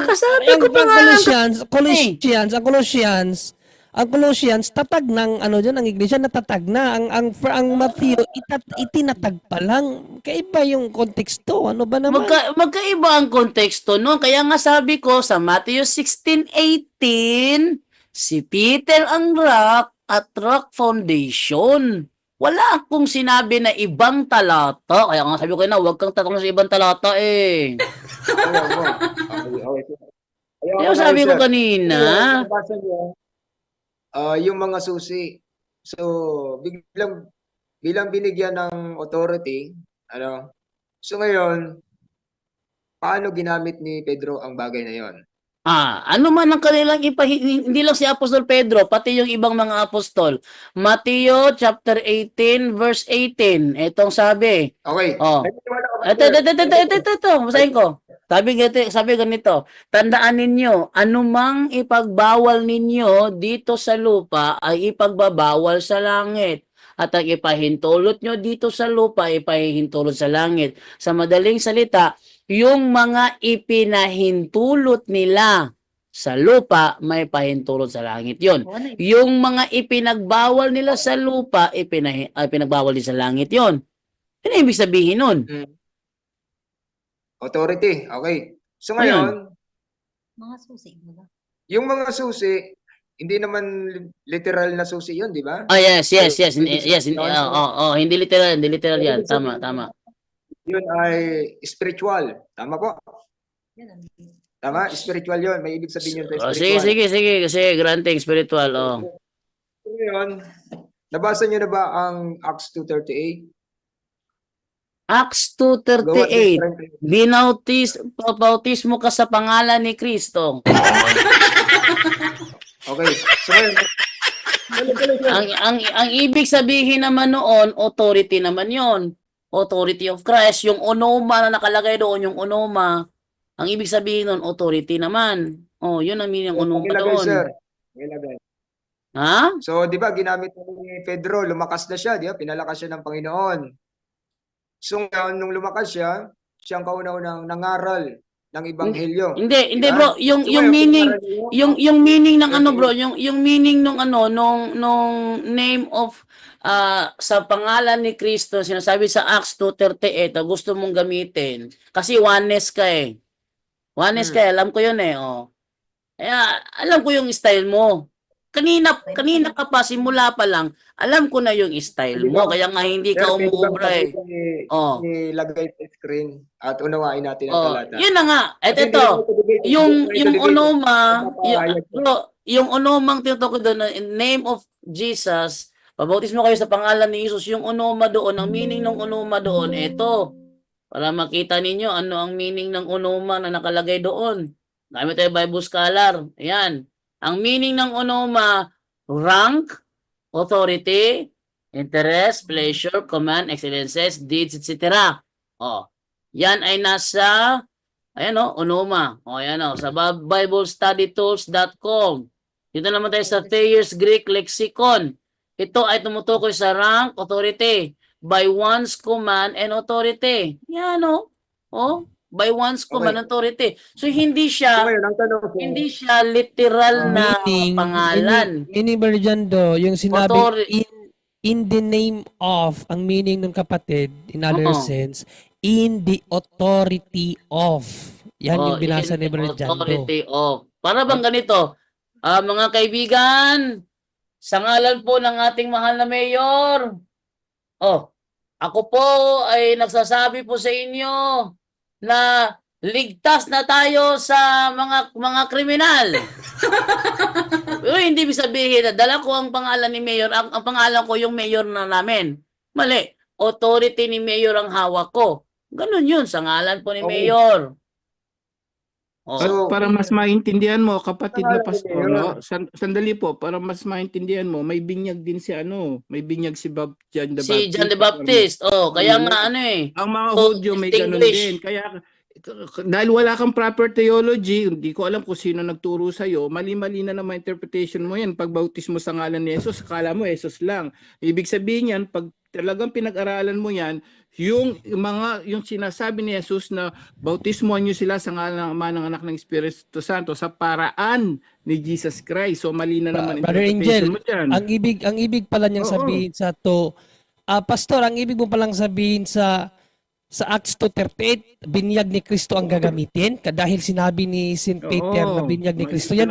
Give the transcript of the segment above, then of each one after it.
Kakasabi ko pa nga lang. Ang Colossians, tatag ng ano dyan, ang iglesia natatag na. Ang Matthew, itinatag pa lang. Kaiba yung konteksto. Ano ba naman? Magkaiba ang konteksto no. Kaya nga sabi ko sa Matthew 16:18, si Peter ang rock at rock foundation. Wala akong sinabi na ibang talata. Kaya nga sabi ko na huwag kang tatanong sa ibang talata eh. Kaya sabi ko kanina. Yung mga susi. So, bilang binigyan ng authority, so ngayon, paano ginamit ni Pedro ang bagay na yon? Ano man ang kanilang hindi lang si Apostol Pedro, pati yung ibang mga apostol. Matthew chapter 18 verse 18. Etong sabi. Okay. Ito, basahin ko. Sabi ganito, tandaan ninyo, anumang ipagbawal ninyo dito sa lupa ay ipagbabawal sa langit. At ang ipahintulot nyo dito sa lupa, ipahintulot sa langit. Sa madaling salita, yung mga ipinahintulot nila sa lupa, may pahintulot sa langit yon. Yung mga ipinagbawal nila sa lupa, pinagbawal din sa langit yon. Ano ibig sabihin nun? Authority. Okay. So ngayon, mga susi mo na. Yung mga susi, hindi naman literal na susi yun, di ba? Yes. Hindi literal yan. Tama. Yun ay spiritual. Tama po? Tama? Spiritual yun. May ibig sabihin yun sa spiritual. Sige. Kasi granting spiritual. So ngayon, nabasa nyo na ba ang Acts 2:38? Acts 2:38. Bautismo ka sa pangalan ni Kristo. Okay. So ang ibig sabihin naman noon, authority naman yon. Authority of Christ. Yung onoma na nakalagay doon, yung onoma, ang ibig sabihin noon, authority naman. Yun ang meaning ng onoma doon. Sir. Ha? So, di ba, ginamit ni Pedro, lumakas na siya, di ba? Pinalakas siya ng Panginoon. So, nung lumakas siya, siyang kauna-unang nangaral ng ebanghelyo. Hindi bro, yung meaning ng ano bro, yung meaning nung name of sa pangalan ni Kristo, sinasabi sa Acts 2:38, gusto mong gamitin kasi oneness ka eh. Oneness ka, alam ko yun eh. Kaya alam ko yung style mo. Kanina ka pa, simula pa lang, alam ko na yung style mo, kaya nga hindi ka umuubra eh. Ilagay sa screen at unawain natin ang talata. Yun na nga. Ito, yung onoma, yung onomang tinutukoy doon, in name of Jesus, pabautismo kayo sa pangalan ni Jesus, yung onoma doon, ang meaning ng onoma doon, ito, para makita ninyo ano ang meaning ng onoma na nakalagay doon. Gamit tayo Bible scholar. Ayan. Ang meaning ng onoma, rank, authority, interest, pleasure, command, excellences, deeds, etc. Yan ay nasa, onoma. Sa BibleStudyTools.com. Dito naman tayo sa Thayer's Greek Lexicon. Ito ay tumutukoy sa rank, authority, by one's command and authority. Yan, by one's command and authority. So hindi siya literal na pangalan. Meaning ba dyan do, yung sinabi in the name of, ang meaning ng kapatid, in other sense, in the authority of. Yan yung binasa ni Brother Jando. Authority of. Para bang ganito, mga kaibigan, sa ngalan po ng ating mahal na mayor, ako po ay nagsasabi po sa inyo na ligtas na tayo sa mga kriminal. Pero hindi ibig sabihin na dala ko ang pangalan ni mayor, ang pangalan ko yung mayor na namin. Mali. Authority ni mayor ang hawak ko. Ganun yun, sa ngalan po ni mayor. So, para mas maintindihan mo, kapatid na pastor, sandali po, para mas maintindihan mo, may binyag din si may binyag si John the Baptist. Si John the Baptist. Kaya nga Ang mga Hudyo may ganun din. dahil wala kang proper theology, hindi ko alam kung sino nagturo sa iyo, mali-mali na naman interpretation mo yan. Pag bautismo sa ngalan ni Jesus, akala mo Jesus lang. Ibig sabihin yan, pag talagang pinag-aralan mo yan, yung sinasabi ni Jesus na bautismohan niyo sila sa ngalan ng Ama, ng Anak, ng Espiritu Santo sa paraan ni Jesus Christ. So mali na naman Brother interpretation Angel, mo dyan. ang ibig pala niyang Oo. sabihin sa to, Pastor, ang ibig mo palang sabihin sa Acts 2:38, binyag ni Kristo ang gagamitin dahil sinabi ni St. Peter na Oo. binyag ni May Kristo. Yan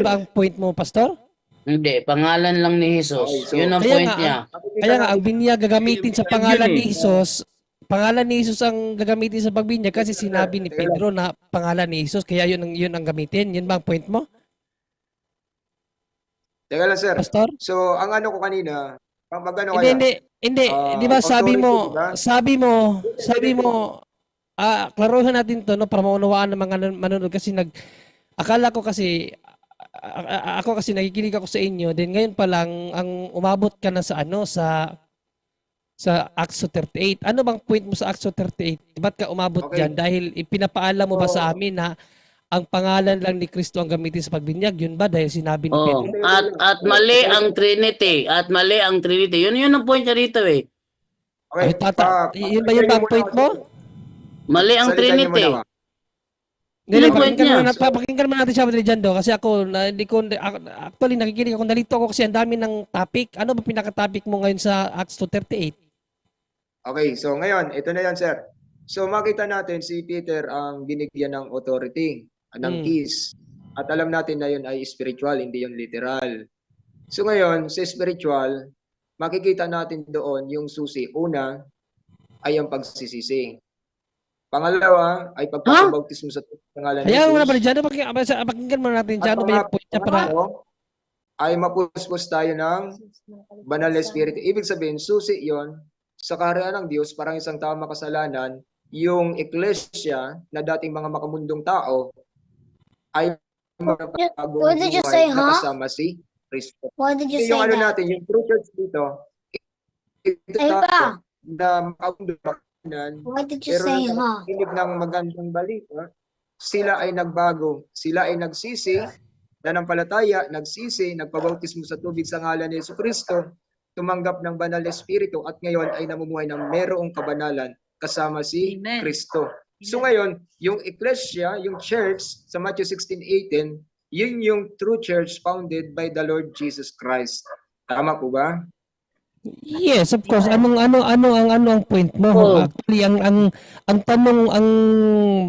ba ang point mo, Pastor? Hindi, pangalan lang ni Okay, Jesus. so- Yun ang Kaya point nga, niya. Kaya nga ang binyag gagamitin sa Binyag pangalan yun ni Jesus, pangalan ni Jesus ang gagamitin sa pagbinyag kasi sinabi ni Pedro na pangalan ni Jesus, kaya yun ang gamitin. Yun ba ang point mo, Teka lang, sir. Pastor? So, ang ano ko kanina, magano Hindi, kaya? hindi. Di ba Authority, sabi mo, klaruhin natin to no para maunawaan ng mga manonood kasi akala ko kasi ako kasi nakikinig ako sa inyo, then ngayon pa lang ang umabot ka na sa Acts 38. Ano bang point mo sa Acts 38? Ba't ka umabot Okay. diyan? Dahil ipinapaalam mo ba sa amin na ang pangalan lang ni Kristo ang gamitin sa pagbinyag? Yun ba dahil sinabi ni Oh, Pedro? at mali ang Trinity. At mali ang Trinity. Yun ang point niya rito eh. Okay. Yun ba ang point mo? Mali ang Salitan niyo Trinity. muna, Yun ang point niya. Pakinggan mo natin siya, Brother Jando, kasi actually nakikinig ako, nalito ako kasi ang dami ng topic. Ano ba pinaka-topic mo ngayon sa Acts 2:38? Okay, so ngayon, ito na yan, sir. So makita natin si Peter ang binigyan ng authority, ng keys. At alam natin na yun ay spiritual, hindi yung literal. So ngayon, sa spiritual, makikita natin doon yung susi. Una ay ang pagsisisi. Pangalawa ay pagpapabautismo sa pangalan ni Kaya Jesus. muna, Brother Jando, pakinggan mo natin dyan. Ano ba yung point niya para... Ay mapuspos tayo ng banal na espiritu. Ibig sabihin, susi yon sa kaharian ng Diyos, parang isang tao makasalanan, yung iglesia na dating mga makamundong tao ay magpapagong What did you say, buhay na huh? kasama si Kristo. Why did you say Yung ano that? natin, yung true church dito, ito Ay ba? na makamundong makanan, Why did you pero say, nung huh? nakikinig ng magandang balita, sila ay nagbago. Sila ay nagsisi, nanampalataya, nagsisi, nagpabautismo sa tubig sa ngalan ni Jesucristo, tumanggap ng banal na espiritu at ngayon ay namumuhay ng merong kabanalan kasama si Amen. Kristo. So ngayon, yung iglesia, yung church sa Matthew 16:18, yun yung true church founded by the Lord Jesus Christ. Tama po ba? Yes, of course. Ang point mo? Oh. Actually, ang tanong, ang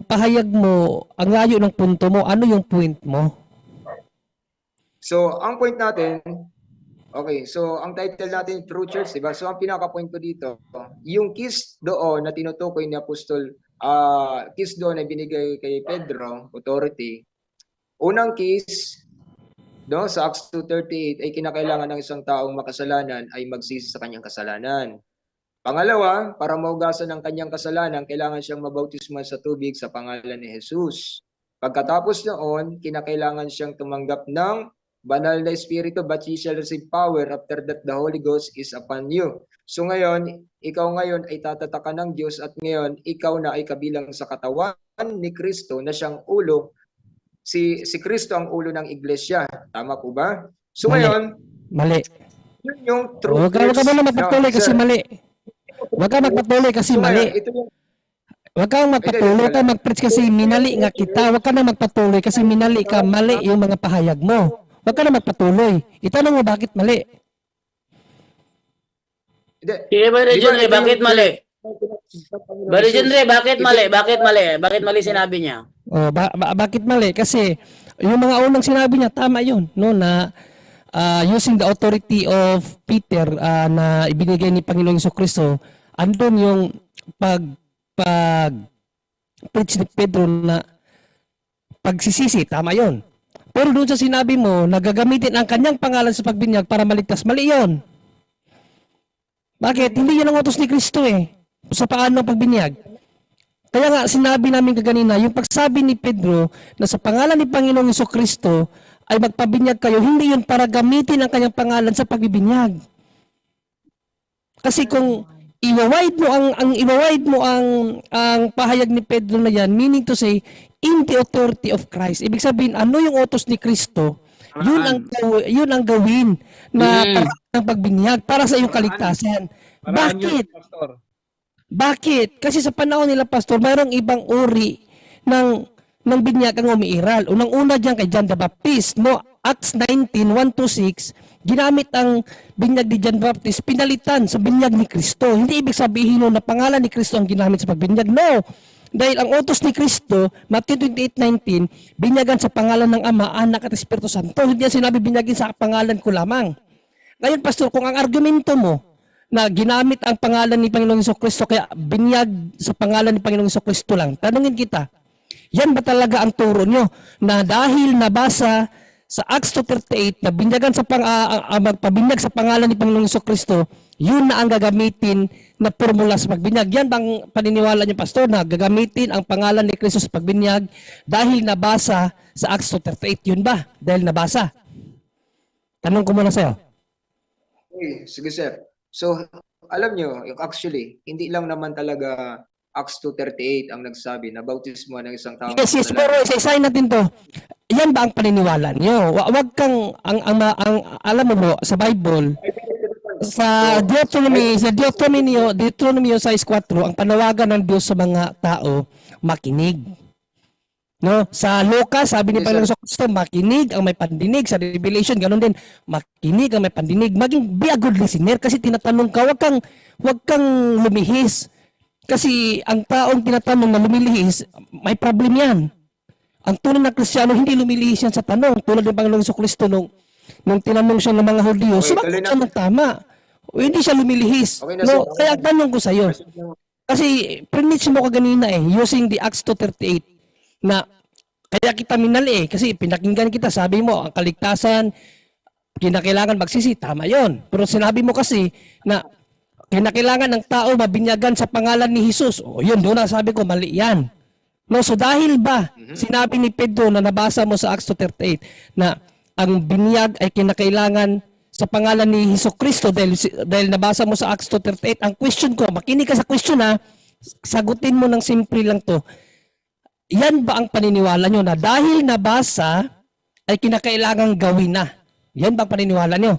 pahayag mo, ang layo ng punto mo, ano yung point mo? So, ang point natin, okay, so ang title natin, True Church, diba? So, ang pinaka-point ko dito, yung keys doon na tinutukoy ni Apostol, keys doon na binigay kay Pedro, authority, unang keys, no, sa Acts 2:38 ay kinakailangan ng isang taong makasalanan ay magsisi sa kanyang kasalanan. Pangalawa, para maugasan ng kanyang kasalanan, kailangan siyang mabautismo sa tubig sa pangalan ni Jesus. Pagkatapos noon, kinakailangan siyang tumanggap ng banal na espiritu, but ye shall receive power after that the Holy Ghost is upon you. So ngayon, ikaw ngayon ay tatatakan ng Diyos at ngayon, ikaw na ay kabilang sa katawan ni Kristo na siyang ulo. Si Kristo ang ulo ng iglesia. Tama po ba? So Mali. ngayon, Mali. yun yung true Huwag ka church. na magpatuloy No, kasi sir. mali. Huwag ka magpatuloy kasi So mali. ngayon, ito yung Huwag kang magpatuloy, huwag kang mag-preach kasi minali nga kita. Huwag ka na magpatuloy kasi minali ka, mali yung mga pahayag mo. Huwag ka na magpatuloy. Itanong mo bakit mali. Hindi. Sige, Brother Di ba, John Ray, ito bakit yung- mali? Brother John Ray, bakit Ito- mali? Bakit mali? Bakit mali sinabi niya? Oh, bakit mali? Kasi yung mga unang sinabi niya, tama yun. No, na using the authority of Peter na ibinigay ni Panginoong Jesucristo, andun yung preach ni Pedro na pagsisisi, tama yun. Pero doon sa sinabi mo, nagagamitin ang kanyang pangalan sa pagbinyag para maligtas, mali yun. Bakit? Hindi yun ang utos ni Kristo eh. Sa paano ng pagbinyag. Kaya nga sinabi namin kaganina, yung pagsabi ni Pedro na sa pangalan ni Panginoong Jesucristo ay magpabinyag kayo, hindi yun para gamitin ang kanyang pangalan sa pagbibinyag. Kasi kung i-wide mo ang pahayag ni Pedro na yan, meaning to say, in the authority of Christ. Ibig sabihin, ano yung utos ni Kristo? Yun ang gawin na para ng pagbinyag, para sa iyong kaligtasan. Paraan yun, Bakit? Pastor. Bakit? Kasi sa panahon nila, Pastor, mayroong ibang uri ng binyag ang umiiral. Unang-una diyan kay John the Baptist, no? Acts 19:1-6, ginamit ang binyag ni John Baptist, pinalitan sa binyag ni Kristo. Hindi ibig sabihin no, na pangalan ni Kristo ang ginamit sa pagbinyag. No! Dahil ang utos ni Kristo, Matthew 28:19, binyagan sa pangalan ng Ama, Anak at Espiritu Santo. Hindi yan sinabi binyagin sa pangalan ko lamang. Ngayon, Pastor, kung ang argumento mo na ginamit ang pangalan ni Panginoong Jesucristo kaya binyag sa pangalan ni Panginoong Jesucristo lang, tanungin kita, yan ba talaga ang turo nyo na dahil nabasa sa Acts 2:38 na binyagan sa magpabinyag sa pangalan ni Panginoong Jesucristo, yun na ang gagamitin na formula sa pagbinyag? Yan bang paniniwala niyo, Pastor, na gagamitin ang pangalan ni Kristo sa pagbinyag dahil nabasa sa Acts 2:38? Yun ba? Dahil nabasa? Tanong ko muna sa'yo. Okay, sige sir. So, alam nyo, actually, hindi lang naman talaga Acts 2:38 ang nagsabi na bautismo ng isang tao. Yes, pero isa-isahin natin to. Yan ba ang paniniwala niyo? Wag kang alam mo bro, sa Bible, sa Deuteronomio 6:4, ang panawagan ng Diyos sa mga tao, makinig. No, sa Lucas, sabi ni Yes, Panginoon Jesucristo, makinig ang may pandinig. Sa Revelation, ganun din, makinig ang may pandinig. Maging be a good listener kasi tinatanong ka, wag kang lumihis. Kasi ang taong tinatanong na lumilihis, may problem yan. Ang tunay na Kristiyano, hindi lumilihis yan sa tanong. Tulad ng Panginoong Jesucristo nung tinanong siya ng mga Hudyo, Okay, sumagot tuloy siya ng tama. O hindi siya lumilihis. Okay na, No, sir. kaya ang tanong ko sa'yo, kasi preach mo ka ganina using the Acts 2:38 na kaya kita minali kasi pinakinggan kita, sabi mo, ang kaligtasan, kinakailangan magsisi, tama yon. Pero sinabi mo kasi na kinakailangan ng tao mabinyagan sa pangalan ni Jesus. O yun, doon na sabi ko, mali yan. No, so dahil ba, sinabi ni Pedro na nabasa mo sa Acts 2:38 na ang binyag ay kinakailangan sa pangalan ni Jesucristo dahil nabasa mo sa Acts 2:38, ang question ko, makinig ka sa question ha, sagutin mo ng simple lang to. Yan ba ang paniniwala nyo na dahil nabasa ay kinakailangan gawin na? Yan ba ang paniniwala nyo?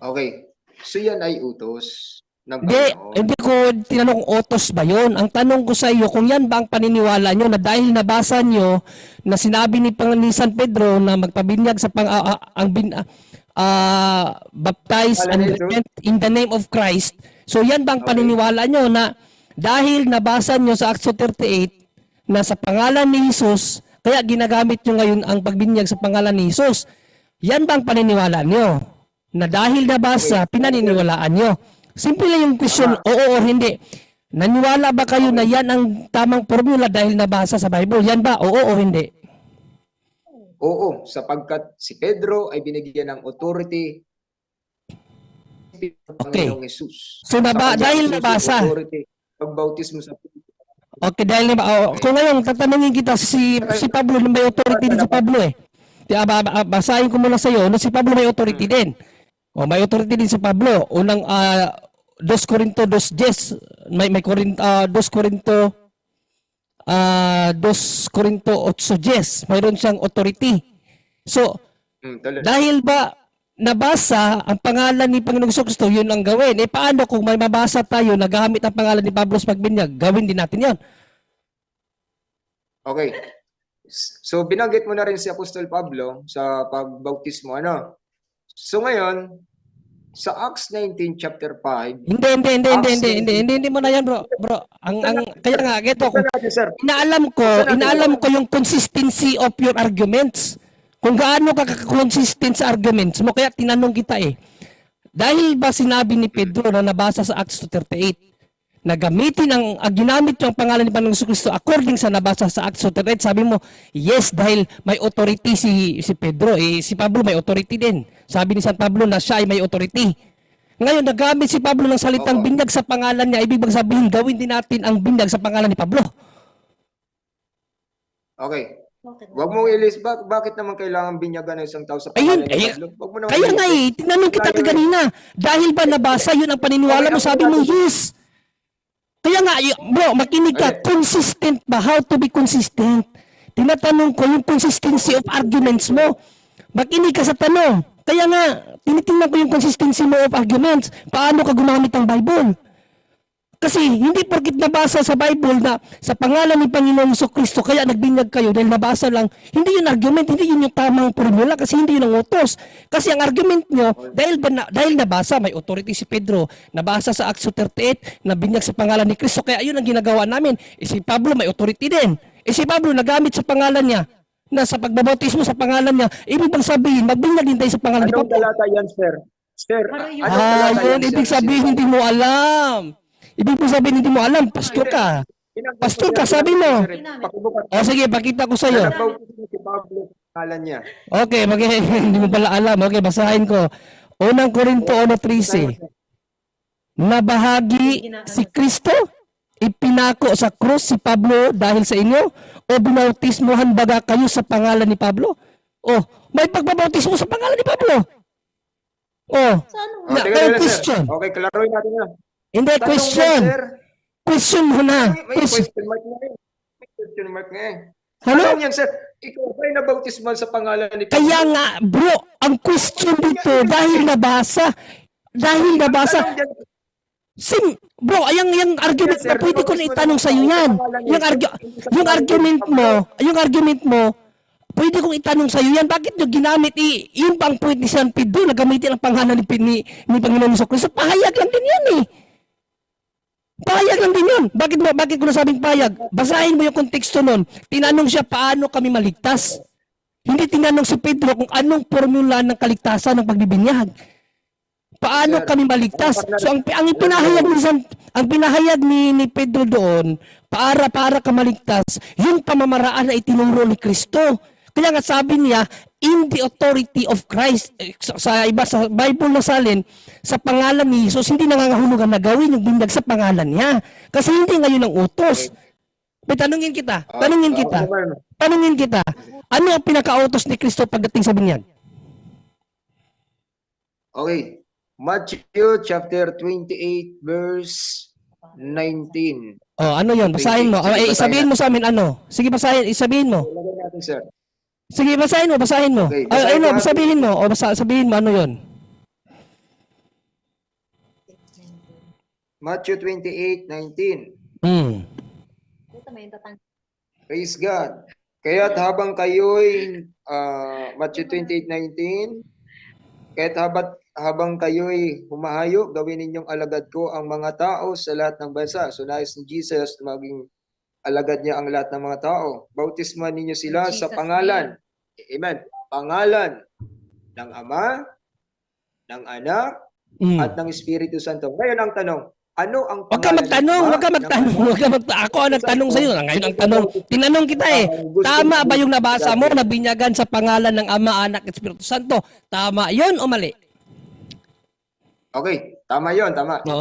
Okay. So yan ay utos ng Hindi, Panginoon. hindi ko tinanong kung utos ba yun. Ang tanong ko sa iyo, kung yan ba ang paniniwala nyo na dahil nabasa nyo na sinabi ni San Pedro na magpabinyag sa baptize and repent in the name of Christ. So yan ba ang paniniwala nyo na dahil nabasa nyo sa Acts 2:38 na sa pangalan ni Jesus, kaya ginagamit nyo ngayon ang pagbinyag sa pangalan ni Jesus? Yan ba ang paniniwala nyo? Na dahil nabasa, pinaniniwalaan nyo. Simple lang yung question, oo o hindi. Naniwala ba kayo na yan ang tamang formula dahil nabasa sa Bible? Yan ba? Oo o hindi? Oo, sapagkat si Pedro ay binigyan ng authority ng Panginoong Jesus. So dahil nabasa. Pagbautismo sa Okay, dahil kung ngayon tatanungin kita si Pablo, may authority din si Pablo eh. Basahin ko muna sa iyo, si Pablo may authority din. O may authority din si Pablo. Unang 2 Corinto 2:10, may 2 Corinto 8:10, mayroon siyang authority. So, dahil ba nabasa ang pangalan ni Panginoong Jesucristo, yun ang gawin. Eh paano kung may mabasa tayo na gamit ang pangalan ni Pablo sa pagbinyag, gawin din natin yan. Okay. So binanggit mo na rin si Apostol Pablo sa pagbautismo, ano? So ngayon, sa Acts 19 chapter 5, Hindi mo na yan, bro. Kaya nga, geto ko. Inaalam ko yung consistency of your arguments. Kung gaano ka consistent sa arguments mo, kaya tinanong kita eh. Dahil ba sinabi ni Pedro na nabasa sa Acts 2:38 na gamitin ginamit yung pangalan ni Panginoong Jesucristo according sa nabasa sa Acts 2:38, sabi mo, yes, dahil may authority si Pedro, si Pablo may authority din. Sabi ni San Pablo na siya ay may authority. Ngayon, nagamit si Pablo ng salitang binyag sa pangalan niya, ibig sabihin, gawin din natin ang binyag sa pangalan ni Pablo. Okay. Bakit Wag mong ilis. Bakit naman kailangan binyagan ng isang tao sa Ayun, pangalan ni Pablo? Wag mo naman Kaya nga ilisin. tinanong kita Layo eh. kanina. Dahil ba nabasa yun ang paniniwala mo, Okay, sabi mo, yes. Kaya nga, bro, makinig ka, Okay. consistent ba? How to be consistent? Tinatanong ko yung consistency of arguments mo. Makinig ka sa tanong. Kaya nga, tinitingnan ko yung consistency mo of arguments. Paano ka gumamit ng Bible? Kasi hindi porkit nabasa sa Bible na sa pangalan ni Panginoong Jesucristo kaya nagbinyag kayo dahil nabasa lang, hindi yun argument, hindi yun yung tamang formula kasi hindi yun ang utos. Kasi ang argument nyo, dahil nabasa, may authority si Pedro, nabasa sa Acts 38, nabinyag sa pangalan ni Kristo, kaya yun ang ginagawa namin. Si Pablo may authority din. Si Pablo nagamit sa pangalan niya, na sa pagbabautismo sa pangalan niya, ibig bang sabihin, magbinyag din tayo sa pangalan ni Anong Pablo. talata yan, sir? Sir, Pero yung- anong talata Yun, yan, ibig sir? sabihin hindi mo alam. Ibig mo sabihin hindi mo alam, pastor ka. Pastor ka, sabi mo. Pakibukas. O sige, pakita ko sa iyo. Nagbautismo si Pablo sa pangalan niya. Okay, hindi mo pala alam. Okay, basahin ko. Unang Korinto 1:13. Nabahagi si Kristo, ipinako sa krus si Pablo dahil sa inyo, o binautismuhan baga kayo sa pangalan ni Pablo? Oh, may pagbabautismo sa pangalan ni Pablo. Oh, Sa ano? Oh, teka, teka, question. sir. Okay, klaruhin natin na. Hindi, Tanong question. yan, sir. Question mo na. May question mark nga eh. May question mark nga eh. Ano? Tanong yan, sir. Ikaw ba'y nabautismal sa pangalan ni Pablo? Kaya nga, bro, ang question dito, dahil nabasa, Tanong yan, bro, yung argument Yes, sir. na pwede ko na itanong sa iyo yan. Yung argument mo, pwede kong itanong sa iyo yan. Bakit nyo ginamit yun pang point ni San Pedro na gamitin ang pangalan ni Panginoon Jesucristo? Pahayag lang din yan eh. Pahayag lang din yun. Bakit ko nasabing pahayag? Basahin mo yung konteksto nun. Tinanong siya paano kami maligtas. Hindi tinanong si Pedro kung anong formula ng kaligtasan ng pagbibinyag. Paano Sir, kami maligtas? So ang pinahayag ni Pedro doon para ka maligtas, yung pamamaraan na itinuro ni Kristo. Kaya nga sabi niya, in the authority of Christ, sa iba sa Bible na salin, sa pangalan ni Jesus, hindi nangangahulugan na gawin yung binyag sa pangalan niya. Kasi hindi ngayon ang utos. May tanungin kita, ano ang pinaka-utos ni Kristo pagdating sa binyag? Okay. Matthew chapter 28 verse 19. Oh, ano yon? Basahin mo. Sige, Isabihin mo sa amin ano. Sige, isabihin mo. Lagay natin, sir. Sige, basahin mo. Okay, basahin Ano, natin. sabihin mo. O sabihin mo ano yon. Matthew 28:19. Ito may tatang. Praise God. Kaya't habang kayo'y Matthew 28:19, kaya't habang kayo'y humahayo, gawin ninyong alagad ko ang mga tao sa lahat ng bansa. So nais ni Jesus na maging alagad niya ang lahat ng mga tao. Bautisman ninyo sila In sa Jesus' pangalan. Amen. Pangalan ng Ama, ng Anak, at ng Espiritu Santo. Ngayon ang tanong, ano ang Huwag ka pangalan ng Ama, ng Anak, Ako ang nagtanong sa iyo. Ngayon ang tanong. Tinanong kita eh. Tama ba yung nabasa mo na binyagan sa pangalan ng Ama, Anak, at Espiritu Santo? Tama yon o mali? Okay, tama yon, tama. No.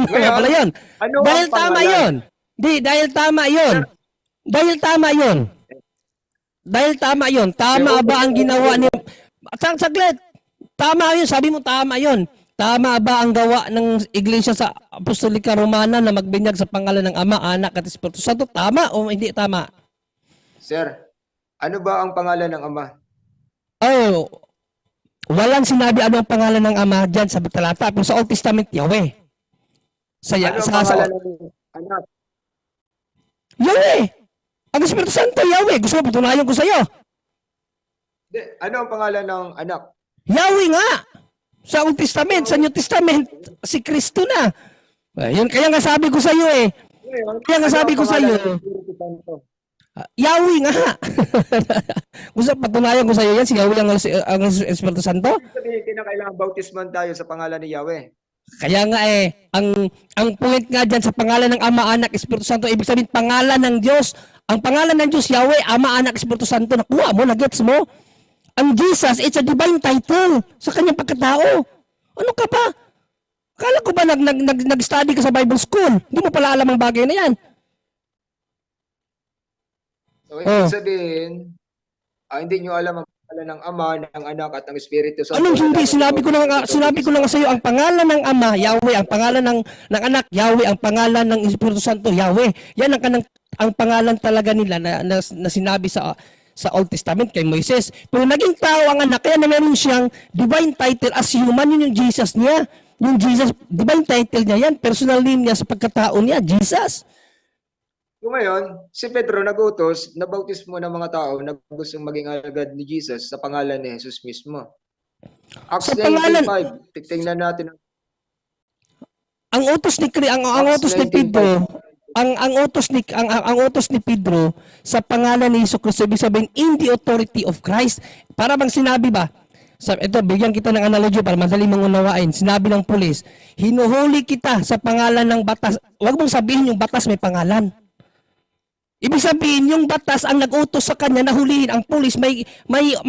Ngayon, Pala yun. Ano Dahil ang tama pangalan? yon. Dahil tama yon. Dahil tama yon. Tama ba ang ginawa ni... Saglit. Tama yun. Sabi mo tama yon. Tama ba ang gawa ng Iglesia sa Apostolika Romana na magbinyag sa pangalan ng Ama, Anak at Espiritu Santo? Tama o hindi tama? Sir, ano ba ang pangalan ng Ama? Oh, walang sinabi ano ang pangalan ng Ama dyan sa talata. Pero sa Old Testament, Yahweh. Ano ang pangalan ng Anak? Yahweh! Ang Espiritu Santo, Yahweh. Gusto mo patunayan ko sa iyo? Ano ang pangalan ng Anak? Yahweh nga! Sa Old Testament, sa New Testament, si Kristo na. Yun, kaya nga sabi ko sa iyo eh. Kaya nga sabi ko sa iyo, Yahweh nga. Gusto patunayan ko sa iyo yan, si Yahweh ang Espiritu Santo? Sabihin, kinakailangan bautisman tayo sa pangalan ni Yahweh. Kaya nga eh, ang point nga dyan sa pangalan ng Ama, Anak, Espiritu Santo, ibig sabihin pangalan ng Diyos. Ang pangalan ng Diyos, Yahweh, Ama, Anak, Espiritu Santo, nakuha mo, nagets mo? Ang Jesus, it's a divine title sa kanyang pagkatao. Ano ka pa? Akala ko ba nag-study ka sa Bible school? Hindi mo pala alam ang bagay na yan. So, ibig sabihin, Hindi nyo alam ang pangalan ng Ama, ng Anak at ng Espiritu Santo. Anong hindi? Dapat Sinabi ko na nga, ito, sinabi ko na nga sa iyo, ang pangalan ng Ama, Yahweh, ang pangalan ng Anak, Yahweh, ang pangalan ng Espiritu Santo, Yahweh. Yan ang pangalan talaga nila na sinabi sa Old Testament kay Moises. Pero naging tao ang anak, kaya na meron siyang divine title as human, yun yung Jesus niya. Yung Jesus, divine title niya yan, personal name niya sa pagkatao niya, Jesus. So ngayon, si Pedro nag-utos, nabautismo ng mga tao na gustong maging alagad ni Jesus sa pangalan ni Jesus mismo. Acts Sa pangalan- 19:5, tingnan natin. Ang utos ni ang utos ni Pedro, ang utos ni Pedro sa pangalan ni Jesucristo, ibig sabihin in the authority of Christ. Para bang sinabi ba? Ito, bigyan kita ng analogy para madali mong unawain. Sinabi ng pulis, hinuhuli kita sa pangalan ng batas. Huwag mong sabihin yung batas may pangalan. Ibig sabihin, yung batas ang nag-utos sa kanya na hulihin ang pulis. May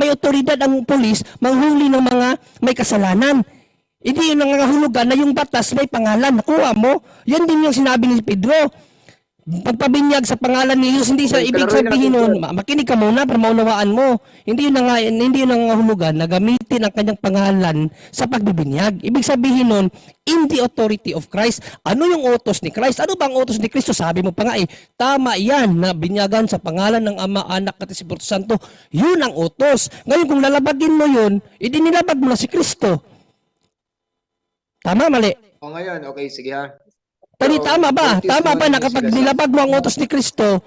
otoridad ang pulis manghuli ng mga may kasalanan. Hindi yun nangangahulugan na yung batas may pangalan. Nakuha mo? Yan din yung sinabi ni Pedro. Pagpabinyag sa pangalan ni Jesus, hindi sa ibig sabihin nun, makinig ka muna para maunawaan mo. Hindi yun nangangahulugan na gamitin ang kanyang pangalan sa pagbibinyag. Ibig sabihin nun, in the authority of Christ. Ano yung utos ni Christ? Ano bang utos ni Kristo? Sabi mo pa nga tama yan na binyagan sa pangalan ng Ama, Anak at Espiritu Santo. Yun ang utos. Ngayon kung lalabagin mo yun, nilabag mo na si Kristo. Tama, mali? O ngayon, okay, sige ha. Tama ba? bautismo Tama ba na ni kapag Jesus. nilabag mo ang utos ni Kristo,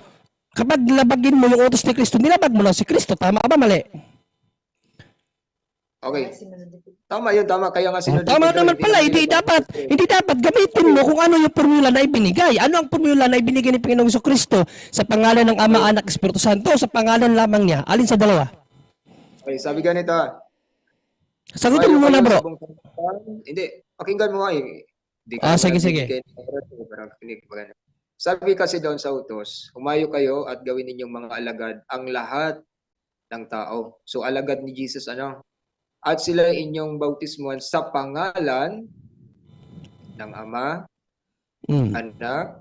kapag nilabagin mo yung utos ni Kristo, nilabag mo lang si Kristo. Tama ba, mali? Okay. Tama yun, tama. Kaya nga sinunod Tama ni Pedro, naman pala, hindi dapat gamitin mo kung ano yung formula na ibinigay. Ano ang formula na ibinigay ni Panginoong Jesucristo sa pangalan ng Ama, Anak, Espiritu Santo, sa pangalan lamang niya? Alin sa dalawa? Okay, sabi ganito ha. Sagutin mo muna, bro. Hindi, pakinggan mo nga eh. Hindi Sige. Sabi kasi doon sa utos, humayo kayo at gawin ninyong mga alagad ang lahat ng tao. So alagad ni Jesus ano? At sila inyong bautismuhan sa pangalan ng Ama, Anak,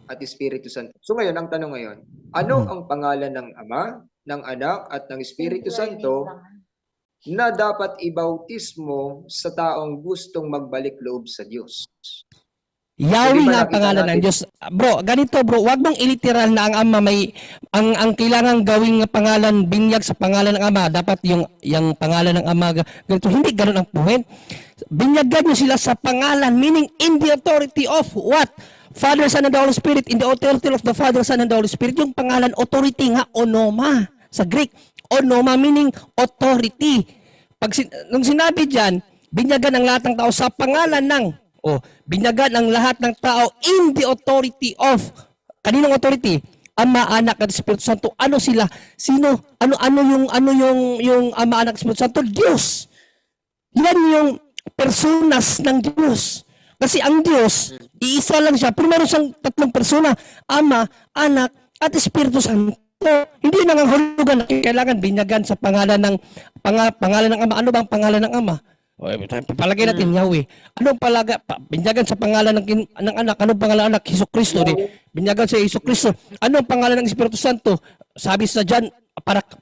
at Espiritu Santo. So ngayon, ang tanong ngayon, ano ang pangalan ng Ama, ng Anak, at ng Espiritu Santo na dapat ibautismo sa taong gustong magbalik loob sa Diyos? Yahweh Hindi ba na ang nakita pangalan ng natin? Diyos. Bro, ganito bro, wag mong iliteral na ang Ama ang kailangang gawing pangalan binyag sa pangalan ng Ama, dapat yung pangalan ng Ama ganito. Hindi ganoon ang point. Binyagan niyo sila sa pangalan, meaning in the authority of what? Father, Son, and the Holy Spirit. In the authority of the Father, Son, and the Holy Spirit. Yung pangalan, authority nga, onoma. Sa Greek, onoma meaning authority. Nung sinabi dyan, binyagan ang lahat ng tao sa pangalan ng, binyagan ang lahat ng tao in the authority of, kaninong authority? Ama, Anak, at Espiritu Santo. Ano sila? Sino? Ano yung Ama, Anak, at Espiritu Santo? Diyos. Yan yung personas ng Diyos. Kasi ang Diyos, iisa lang siya. Pero meron siyang tatlong persona. Ama, Anak, at Espiritu Santo. Hindi nangangahulugan na kailangan binyagan sa pangalan ng pangalan ng Ama. Ano bang pangalan ng Ama? Palagay natin Yahweh. Anong binyagan sa pangalan ng Anak? Anong pangalan ng Anak? Jesucristo. Binyagan sa Jesucristo. Anong pangalan ng Espiritu Santo? Sabi sa John,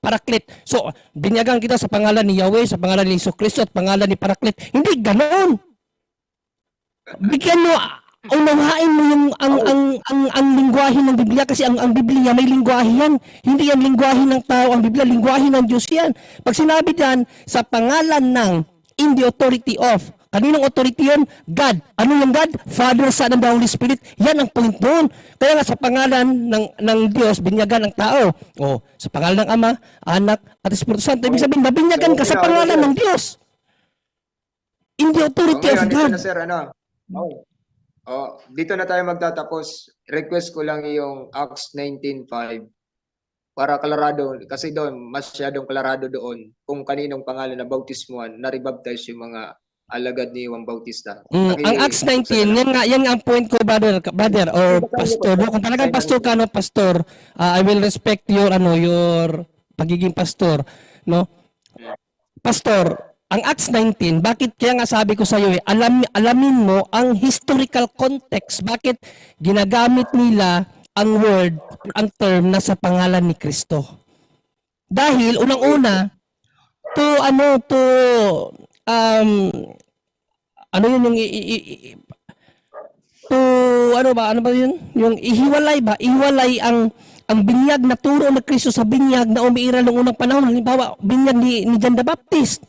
Paraklet. So, binyagan kita sa pangalan ni Yahweh, sa pangalan ni Jesucristo at pangalan ni Paraklet. Hindi ganoon. Bigyan mo, unawain mo yung ang lingwahe ng Biblia kasi ang Biblia may lingwahe yan. Hindi yan lingwahe ng tao, ang Biblia lingwahe ng Diyos yan. Pag sinabi diyan sa pangalan ng in the authority of, kaninong authority yun? God. Ano yung God? Father, Son, and the Holy Spirit. Yan ang point doon. Kaya nga sa pangalan ng Diyos, binyagan ng tao. Sa pangalan ng Ama, Anak, at Espiritu Santo. Ibig sabihin, nabinyagan ka sa pangalan ng Diyos. In the authority of God. Na, sir, dito na tayo magtatapos. Request ko lang yung Acts 19:5 para klarado, kasi doon masyadong klarado doon kung kaninong pangalan na bautismuhan, na-rebaptize yung mga alagad ni Juan Bautista. Ang Acts 19, yan nga ang point ko, brother or pastor. Kung talagang pastor ka, pastor, I will respect your pagiging pastor, no? Pastor, ang Acts 19, bakit kaya nga sabi ko sa iyo, alamin mo ang historical context, bakit ginagamit nila ang word, ang term na sa pangalan ni Kristo. Dahil unang-una, ano yun yung ano ba yun? Yung ihiwalay ang binyag na turo ng Kristo sa binyag na umiiral noong unang panahon. Halimbawa, binyag ni John the Baptist.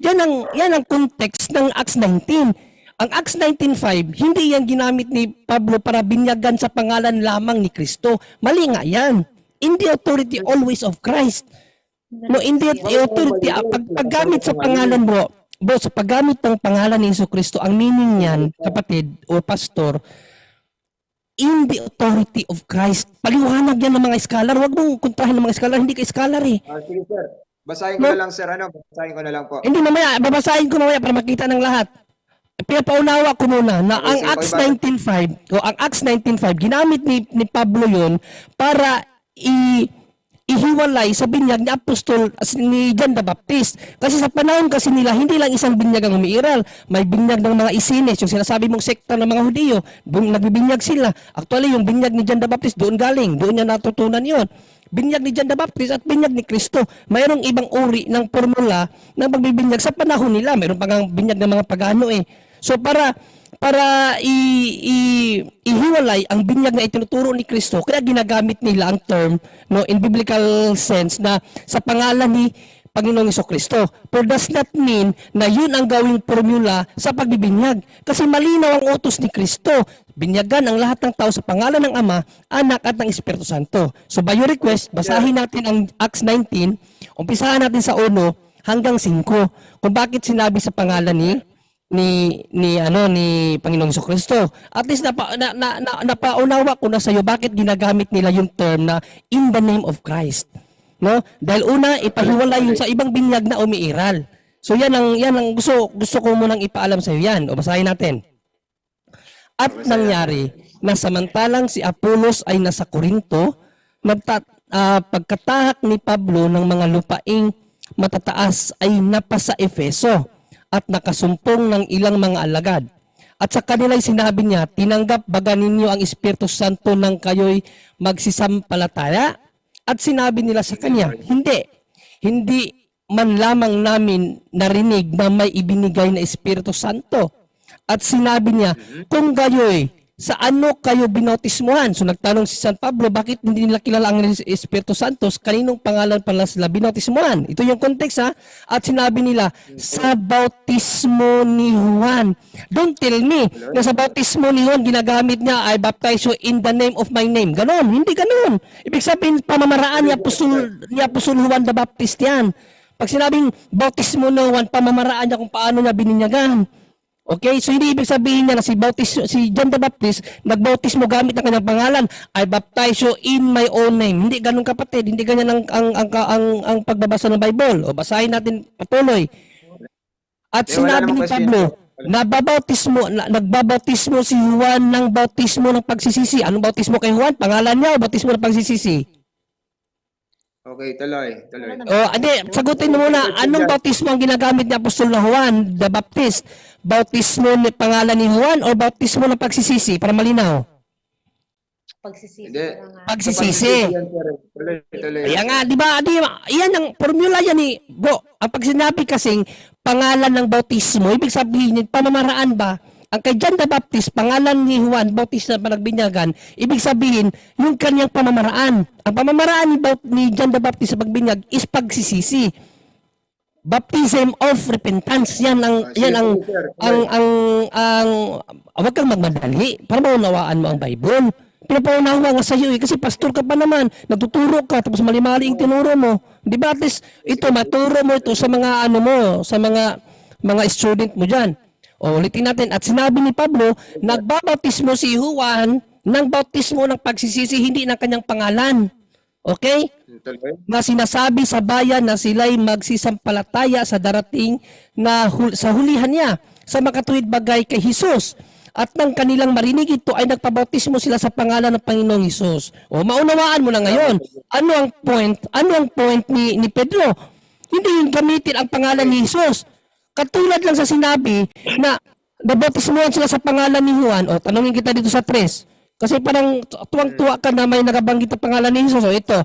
Yan ang context ng Acts 19. Ang Acts 19:5, hindi yan ginamit ni Pablo para binyagan sa pangalan lamang ni Kristo. Mali nga yan. In the authority always of Christ. No, in the authority, paggamit sa pangalan mo, sa paggamit ng pangalan ni Jesucristo, ang meaning niyan, kapatid o pastor, in the authority of Christ. Paliwanag yan ng mga scholar. Huwag mong kontrahin ng mga scholar. Hindi ka scholar eh. Sige, sir. Basahin ko na lang, sir. Basahin ko na lang po. Hindi mamaya. Babasahin ko mamaya para makita ng lahat. Pinapaunawa ko muna na ang Acts 19:5 o ang Acts 19:5 ginamit ni Pablo yon para ihiwalay sa binyag ni Apostol ni John the Baptist. Kasi sa panahon kasi nila, hindi lang isang binyag ang umiiral. May binyag ng mga Isinis, yung sinasabi mong sekta ng mga Hudiyo. Nagbibinyag sila. Actually, yung binyag ni John the Baptist, doon galing. Doon niya natutunan yon. Binyag ni John the Baptist at binyag ni Kristo. Mayroong ibang uri ng formula ng pagbibinyag sa panahon nila. Mayroon pa nga binyag ng mga pagano eh. So para ihiwalay ang binyag na itinuturo ni Kristo, kaya ginagamit nila ang term in biblical sense na sa pangalan ni Panginoong Jesucristo. But does not mean na yun ang gawing formula sa pagbibinyag. Kasi malinaw ang utos ni Kristo. Binyagan ang lahat ng tao sa pangalan ng Ama, Anak at ng Espiritu Santo. So by your request, basahin natin ang Acts 19, umpisahan natin sa 1 hanggang 5. Kung bakit sinabi sa pangalan ni Panginoong Jesucristo. At least napaunawa ko na sa iyo bakit ginagamit nila yung term na in the name of Christ. No? Dahil una ipahiwalay yun sa ibang binyag na umiiral. So yan ang gusto ko munang ipaalam sa iyo yan. O basahin natin. At nangyari na samantalang si Apolos ay nasa Corinto, pagkatahak ni Pablo ng mga lupaing matataas ay napasa Efeso at nakasumpong ng ilang mga alagad. At sa kanila'y sinabi niya, tinanggap baga ninyo ang Espiritu Santo nang kayo'y magsisampalataya? At sinabi nila sa kanya, hindi man lamang namin narinig na may ibinigay na Espiritu Santo. At sinabi niya, kung gayo'y, sa ano kayo binautismuhan? So nagtanong si San Pablo, bakit hindi nila kilala ang Espiritu Santos? Kaninong pangalan pala sila binautismuhan? Ito yung context ha. At sinabi nila, sa bautismo ni Juan. Don't tell me na sa bautismo ni Juan ginagamit niya, I baptize you in the name of my name. Ganon, hindi ganon. Ibig sabihin, pamamaraan ni Apostol Juan the Baptist yan. Pag sinabing bautismo ni Juan, pamamaraan niya kung paano niya bininyagan. Okay, so hindi ibig sabihin niya na si John the Baptist nagbautismo gamit ang kanyang pangalan. I baptize you in my own name. Hindi ganun kapatid, hindi ganyan ang pagbabasa ng Bible. O basahin natin patuloy. At sinabi ni Pablo, nagbabautismo si Juan ng bautismo ng pagsisisi. Anong bautismo kay Juan? Pangalan niya o bautismo ng pagsisisi? Okay, tuloy. Sagutin mo muna, anong bautismo ang ginagamit ni Apostol na Juan the Baptist? Bautismo ni pangalan ni Juan o bautismo ng pagsisisi? Para malinaw. Pagsisisi. Pagsisisi. Tuloy. Kaya nga, di ba? Iyan ang formula yan ni Bro. Ang pag sinabi kasing pangalan ng bautismo, ibig sabihin, pamamaraan ba? Ang kay John the Baptist, pangalan ni Juan, Bautista na panagbinyagan, ibig sabihin, yung kanyang pamamaraan. Ang pamamaraan ni John the Baptist sa pagbinyag is pagsisisi. Baptism of repentance. Yan ang wag kang magmadali para maunawaan mo ang Bible. Pinapaunawa nga sa iyo kasi pastor ka pa naman, nagtuturo ka tapos mali-mali ang tinuro mo. Di ba at least ito maturo mo ito sa mga sa mga student mo diyan. O ulitin natin, at sinabi ni Pablo, nagbabautismo si Juan ng bautismo ng pagsisisi, hindi ng kanyang pangalan. Okay? Na sinasabi sa bayan na sila'y magsisampalataya sa darating na sa hulihan niya, sa makatuwid bagay kay Jesus. At nang kanilang marinig ito ay nagpabautismo sila sa pangalan ng Panginoong Jesus. O maunawaan mo na ngayon, ano ang point ni Pedro? Hindi yung gamitin ang pangalan ni Jesus. Katulad lang sa sinabi na nabautismuhan sila sa pangalan ni Juan. O, tanungin kita dito sa 3. Kasi parang tuwang-tuwa ka na may nakabanggit ang pangalan ni Jesus. O, ito.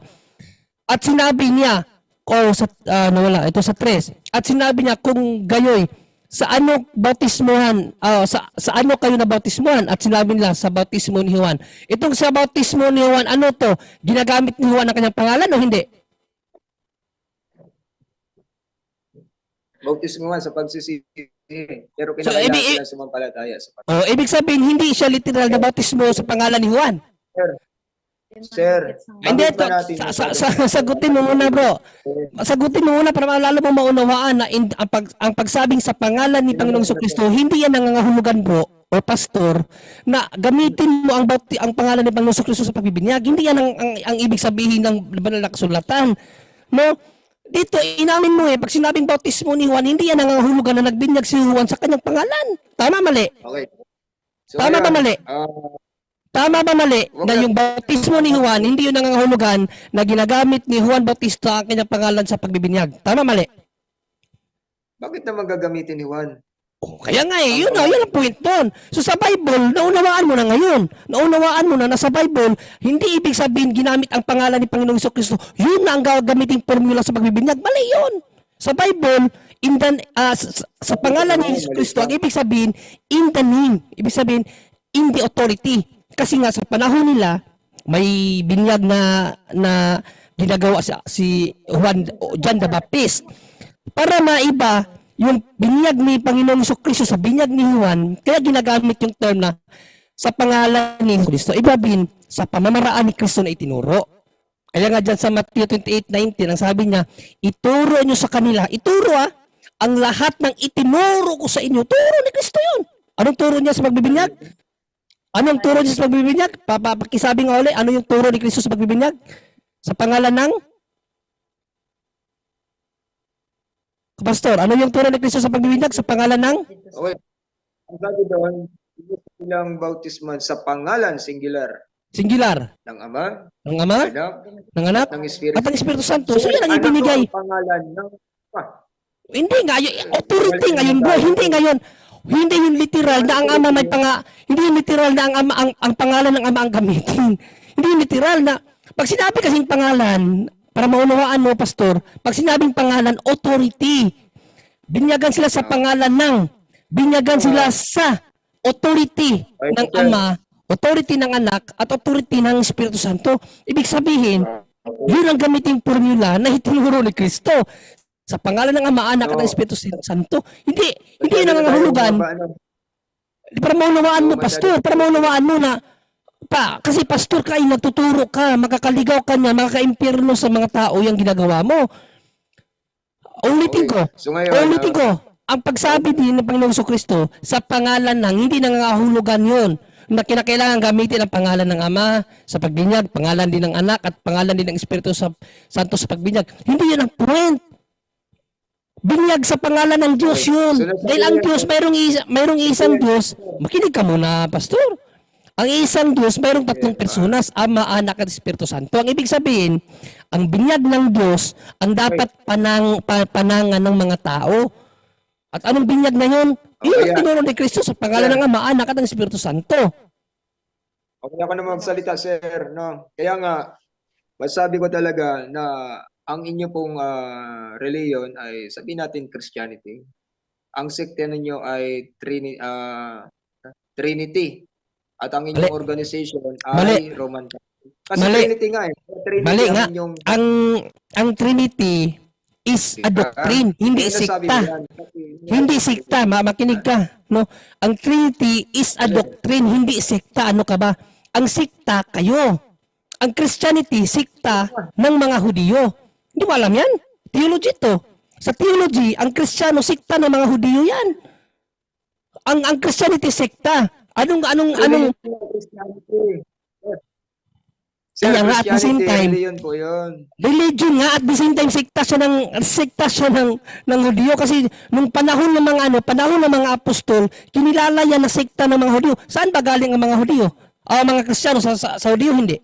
At sinabi niya, sa nawala ito sa 3. At sinabi niya kung gayoy sa ano bautismuhan sa ano kayo na bautismuhan at sinabi nila sa bautismo ni Juan. Itong sa bautismo ni Juan ano to? Ginagamit ni Juan ang kanyang pangalan o hindi? Bautismo nga sa pagsisisi. Pero So, kinakailangan sila sumampalataya sa pag- Ibig sabihin hindi siya literal na bautismo sa pangalan ni Juan. Sir, Hindi bakit ba ito, natin sagutin mo muna bro. Sagutin mo muna para lalo mo maunawaan na ang pagsabing sa pangalan ni Panginoong Jesucristo, hindi yan nangangahulugan bro o pastor na gamitin mo ang pangalan ni Panginoong Jesucristo sa pagbibinyag. Hindi yan ang ibig sabihin ng banal na kasulatan. No? Dito, inamin mo pag sinabing bautismo ni Juan, hindi yan nangangahulugan na nagbinyag si Juan sa kanyang pangalan. Tama, mali? Okay. So, Tama ba, ngayon, mali? Tama ba mali na yung bautismo ni Juan, hindi yun nangangahulugan na ginagamit ni Juan Bautista ang kanyang pangalan sa pagbibinyag? Tama, mali? bakit naman gagamitin ni Juan? Kaya nga yun ang point doon. So sa Bible, naunawaan mo na ngayon. Naunawaan mo na sa Bible, hindi ibig sabihin ginamit ang pangalan ni Panginoong Jesucristo. Yun na ang gagamiting formula sa pagbibinyag. Mali yun. Sa Bible, sa pangalan ni Jesucristo, ang ibig sabihin, in the name. Ibig sabihin, in the authority. Kasi nga sa panahon nila, may binyag na ginagawa si John the Baptist. Para maiba yung binyag ni Panginoong Jesucristo sa binyag ni Juan, kaya ginagamit yung term na sa pangalan ni Kristo. Ibabin, sa pamamaraan ni Kristo na itinuro. Kaya nga dyan sa Matthew 28:19, ang sabi niya, ituro nyo sa kanila. Ituro ang lahat ng itinuro ko sa inyo. Turo ni Kristo yun. Anong turo niya sa pagbibinyag? Anong turo niya sa pagbibinyag? Pakisabi nga ulit, ano yung turo ni Kristo sa pagbibinyag? Sa pangalan ng Pastor, ano yung turo ni Kristo sa pagbibinyag? Sa pangalan ng Okay. Ang sabi doon, ilang bautisman sa pangalan singular singular. ng Ama, Ng Ama, Anak, ng Anak, ng Espiritu. at ng Espiritu Santo. So yan ang Ano ibinigay. ang pangalan ng Ama? Hindi nga, authority ngayon bro. Hindi ngayon. Hindi yung literal na ang Ama may hindi yung literal na ang pangalan ng Ama ang gamitin. Hindi yung literal na pag sinabi kasing pangalan, para maunawaan mo, Pastor, pag sinabing pangalan, authority. Binyagan sila sa pangalan ng, binyagan sila sa authority ng Ama, authority ng Anak, at authority ng Espiritu Santo. Ibig sabihin, yun ang gamiting formula na itinuro ni Kristo. Sa pangalan ng Ama, Anak, at ng Espiritu Santo. Hindi yun ang nangangahulugan. Para maunawaan mo, Pastor, para maunawaan mo na, kasi pastor ka ay natuturo ka, makakaligaw ka niya, makaka-impyerno sa mga tao yung ginagawa mo. Ulitin ko, ang pagsabi din ng Panginoong Jesucristo sa pangalan ng, hindi nangangahulugan yun, na kinakailangan gamitin ang pangalan ng Ama sa pagbinyag, pangalan din ng Anak, at pangalan din ng Espiritu Santo sa pagbinyag. Hindi yun ang point. Binyag sa pangalan ng Diyos yun. Dahil ang Diyos, mayroong isang Diyos. Makinig ka muna, Pastor. Ang isang Diyos, mayroong tatlong personas, Ama, Anak, at Espiritu Santo. Ang ibig sabihin, ang binyag ng Diyos ang dapat panangan ng mga tao. At anong binyag na yun? Yun ang tinuro ni Kristo sa pangalan ng Ama, Anak, at ng Espiritu Santo. Okay ako na magsalita, sir. No? Kaya nga, masabi ko talaga na ang inyo pong reliyon ay, sabihin natin, Christianity. Ang sekte ninyo ay Trinity. At ang inyong organization ay Roman Catholic. Kasi Trinity nga Trinity Mali nga. Inyong... Ang Trinity is a doctrine, hindi sekta. Hindi sekta, makinig ka. No? Ang Trinity is a doctrine, hindi sekta. Ano ka ba? Ang sekta kayo. Ang Christianity, sekta ng mga Hudiyo. Hindi mo alam yan? Theology to. Sa theology, ang Kristiyano, sekta ng mga Hudiyo yan. Ang Christianity, sekta. Anong Sir, kaya nga at the same time, religion po yun. Religion nga at the same time sekta siya ng Hudyo kasi nung panahon ng mga apostol, kinilala yan na sekta ng mga Hudyo. Saan ba galing ang mga Hudyo? Mga Kristiyano sa Hudyo hindi.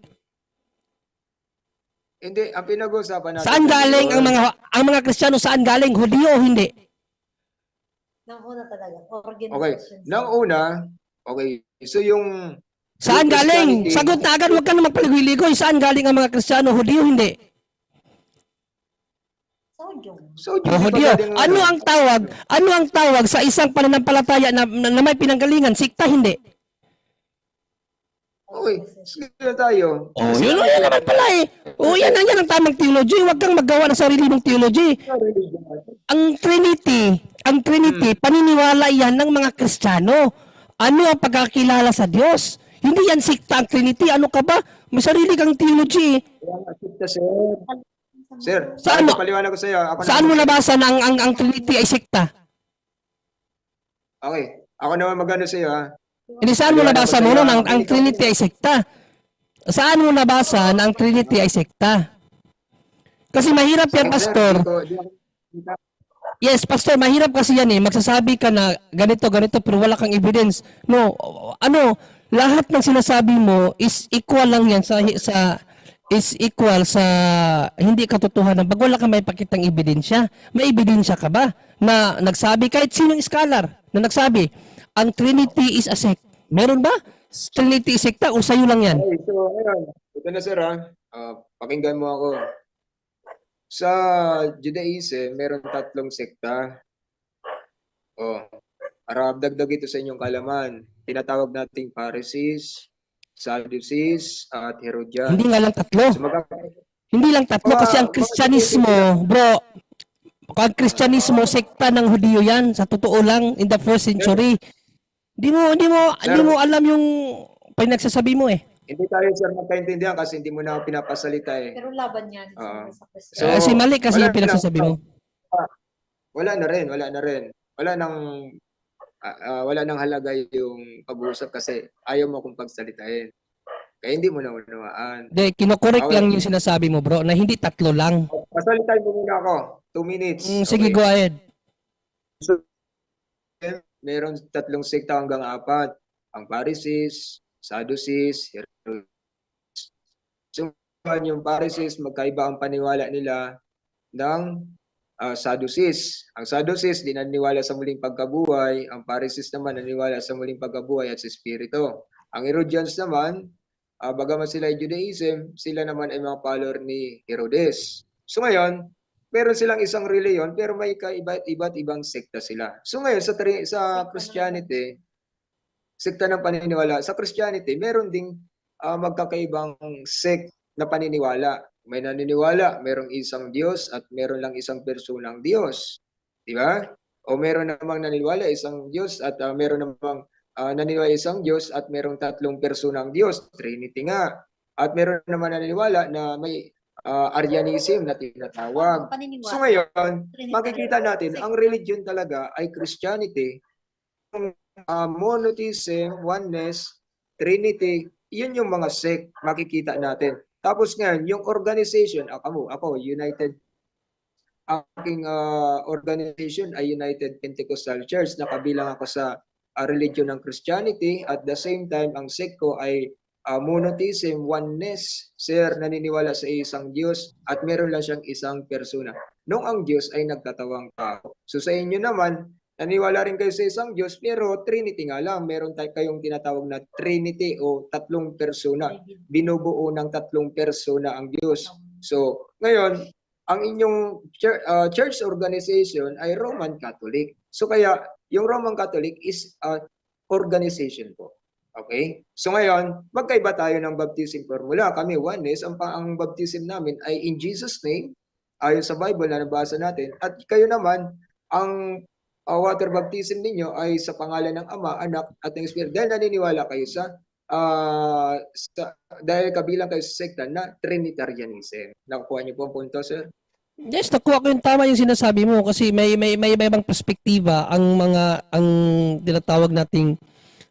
Hindi, ang pinag-uusapan natin. Saan galing ang mga Kristiyano, saan galing? Hudyo o hindi? Nang una talaga, Okay. organization. Nang una, okay. So yung Saan yung galing? Christianity- Sagot na agad, huwag ka na magpaligoy-ligoy. Saan galing ang mga Kristiyano? Hudyo hindi. Sodium. So, Oh, Hudyo. Ano ang tawag sa isang pananampalataya na may pinanggalingan? Sikta, hindi. Okay, sige na tayo. Oh, yun naman pala eh. Oh, yan ang tamang theology. Huwag kang maggawa ng sarili mong theology. Ang Trinity, paniniwala yan ng mga Kristiyano. Ano ang pagkakilala sa Diyos? Hindi yan sikta ang Trinity. Ano ka ba? May sarili kang theology. Sir, Saan mo? paliwanag ko sa iyo. Saan mo nabasa na ang Trinity ay sikta? Okay, ako naman magano sa iyo ha. Hindi, saan mo nabasa mo na ang Trinity ay sekta? Saan mo nabasa na ang Trinity ay sekta? Kasi mahirap yan, Pastor. Yes, Pastor, mahirap kasi yan eh. Magsasabi ka na ganito, pero wala kang evidence. No, lahat ng sinasabi mo is equal lang yan is equal sa hindi katotohanan. Pag wala kang may pakitang ebidensya, may ebidensya ka ba na nagsabi, kahit sinong scholar na nagsabi, ang Trinity is a sect. Meron ba? Trinity is sekta o sa'yo lang yan? Okay, so ayun. Ito na sir ha. Pakinggan mo ako. Sa Judaism, meron 3 sekta. Para dagdag ito sa inyong kalaman. Tinatawag nating Pharisees, Sadducees, at Herodians. Hindi nga lang 3. So, Hindi lang 3 kasi ang Kristyanismo, bro, ang Kristyanismo, sekta ng Hudyo yan. Sa totoo lang, in the 1st century. Hindi mo alam yung pinagsasabi mo eh. Hindi tayo sir magkaintindihan kasi hindi mo na ako pinapasalita eh. Pero laban yan. So, Kasi mali kasi wala yung pinagsasabi mo. Wala na rin. Wala nang halaga yung pag-uusap kasi ayaw mo akong pagsalitain. Kaya hindi mo na unawaan. Hindi, kinokorek lang yung sinasabi mo, bro, na hindi 3 lang. Pasalitain mo muna ako. 2 minutes. Sige, Okay. go ahead. So, meron 3 sekta hanggang 4. Ang Pharisees, Sadducees, Herodians. So, yung Pharisees, magkaiba ang paniwala nila ng Sadducees. Ang Sadducees, di naniniwala sa muling pagkabuhay. Ang Pharisees naman, naniniwala sa muling pagkabuhay at sa Espiritu. Ang Herodians naman, bagaman sila ay Judaism, sila naman ay mga follower ni Herodes. So ngayon, meron silang isang reliyon pero may iba't ibang sekta sila. So ngayon sa Christianity, sekta ng paniniwala, sa Christianity meron ding magkakaibang sect na paniniwala. May naniniwala, merong isang Diyos at meron lang isang personang Diyos. Di ba? O meron namang naniniwala isang Diyos at meron namang naniniwala isang Diyos at merong 3 personang Diyos, Trinity nga. At meron naman naniniwala na may Arianism na tinatawag. So ngayon, makikita natin, ang religion talaga ay Christianity. Monotheism, oneness, Trinity, yun yung mga sect makikita natin. Tapos ngayon, yung organization, ako United, aking organization ay United Pentecostal Church, nakabilang ako sa religion ng Christianity. At the same time, ang sect ko ay monotheism, oneness. Sir, naniniwala sa isang Diyos at meron lang siyang isang persona. Nung ang Diyos ay nagtatawang tao. So sa inyo naman, naniniwala rin kayo sa isang Diyos, pero Trinity nga lang. Meron kayong tinatawag na Trinity o 3 persona. Binubuo ng 3 persona ang Diyos. So ngayon, ang inyong church organization ay Roman Catholic. So kaya, yung Roman Catholic is organization po. Okay? So ngayon, magkaiba tayo ng baptism formula. Kami oneness, ang baptism namin ay in Jesus' name, ayon sa Bible na nabasa natin. At kayo naman, ang water baptism ninyo ay sa pangalan ng Ama, Anak, at ng Espiritu. Dahil naniniwala kayo dahil kabilang kayo sa sekta na Trinitarianism. Nakukuha niyo po ang punto, sir? Yes, nakuha ko yung tama yung sinasabi mo kasi may ibang perspektiba ang tinatawag nating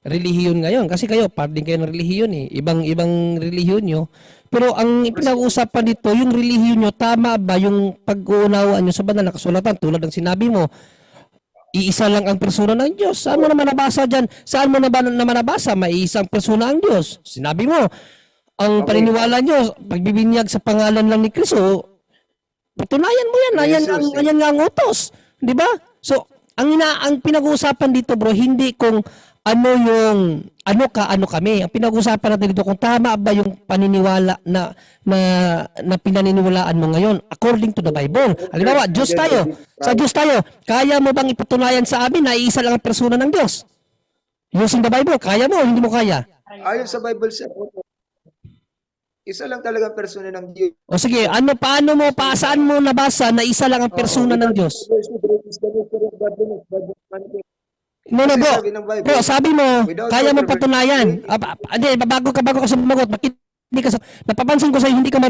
relihiyon ngayon. Kasi kayo, part din kayo ng relihiyon eh. Ibang relihiyon nyo. Pero ang pinag-uusapan dito, yung relihiyon nyo, tama ba yung pag-uunawaan nyo sa banal na kasulatan? Tulad ng sinabi mo, iisa lang ang persona ng Diyos. Saan mo naman nabasa dyan? Saan mo naman nabasa? May isang persona ang Diyos. Sinabi mo, ang paniniwala nyo, pagbibinyag sa pangalan lang ni Kristo, patunayan mo yan. Ayan nga ang utos. Di ba? So, ang pinag-uusapan dito bro, hindi kung ano kami. Ang pinag-usapan natin dito kung tama ba yung paniniwala na pinaniniwalaan mo ngayon according to the Bible. Halimbawa, Diyos tayo. Sa Diyos tayo, kaya mo bang ipatunayan sa amin na iisa lang ang persona ng Diyos? Using the Bible, kaya mo o hindi mo kaya? Ayon sa Bible, sir, isa lang talaga ang persona ng Diyos. O sige, saan mo nabasa na isa lang ang persona ng Diyos? No, Kasi bro. sabi ng Bible, Bro, sabi mo, without kaya mo controversy, patunayan. Hindi, bago ka sumagot, napapansin ko sa'yo, hindi ka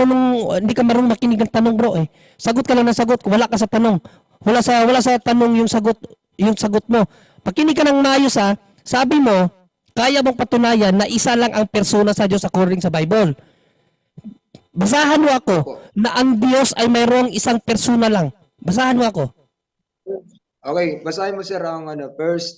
marunong makinig ng tanong, bro, eh. Sagot ka lang ng sagot, wala ka sa tanong. Wala sa tanong yung sagot mo. Pakinig ka ng maayos, ha. Sabi mo, kaya mong patunayan na isa lang ang persona sa Diyos according sa Bible. Basahan mo ako na ang Diyos ay mayroong isang persona lang. Basahan mo ako. Okay, basahin mo, sir, ang 1